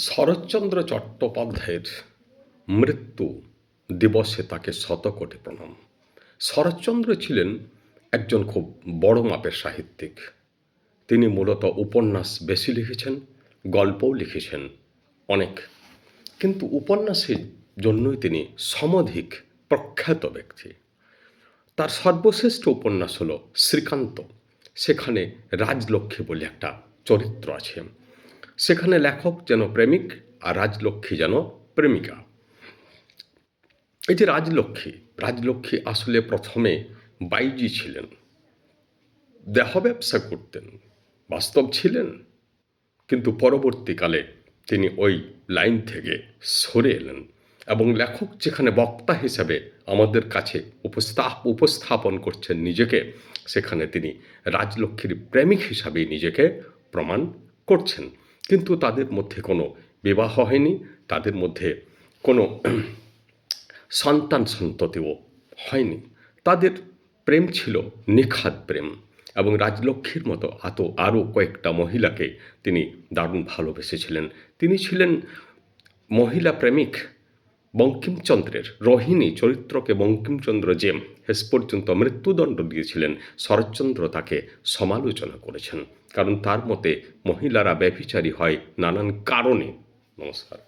শরৎচন্দ্র চট্টোপাধ্যায়ের মৃত্যু দিবসে তাকে শতকোটি প্রণাম। শরৎচন্দ্র ছিলেন একজন খুব বড় মাপের সাহিত্যিক। তিনি মূলত উপন্যাস বেশি লিখেছেন, গল্পও লিখেছেন অনেক, কিন্তু উপন্যাসের জন্যই তিনি সমধিক প্রখ্যাত ব্যক্তি। তার সর্বশ্রেষ্ঠ উপন্যাস হল শ্রীকান্ত। সেখানে রাজলক্ষ্মী বলে একটা চরিত্র আছে। সেখানে লেখক যেন প্রেমিক আর রাজলক্ষ্মী যেন প্রেমিকা। এই যে রাজলক্ষ্মী আসলে প্রথমে বাইজি ছিলেন, দেহ ব্যবসা করতেন, বাস্তব ছিলেন, কিন্তু পরবর্তীকালে তিনি ওই লাইন থেকে সরে এলেন এবং লেখক যেখানে বক্তা হিসাবে আমাদের কাছে উপস্থাপন করছেন নিজেকে, সেখানে তিনি রাজলক্ষ্মীর প্রেমিক হিসাবে নিজেকে প্রমাণ করছেন। কিন্তু তাদের মধ্যে কোনো বিবাহ হয়নি, তাদের মধ্যে কোনো সন্তান সন্ততিও হয়নি। তাদের প্রেম ছিল নিখাদ প্রেম, এবং রাজলক্ষ্মীর মতো আরও কয়েকটা মহিলাকে তিনি দারুণ ভালোবেসেছিলেন। তিনি ছিলেন মহিলা প্রেমিক বঙ্কিমচন্দ্রের। রোহিণী চরিত্রকে বঙ্কিমচন্দ্র যে শেষ পর্যন্ত মৃত্যুদণ্ড দিয়েছিলেন, শরৎচন্দ্র তাকে সমালোচনা করেছেন, কারণ তার মতে মহিলারা ব্যভিচারী হয় নানান কারণে। নমস্কার।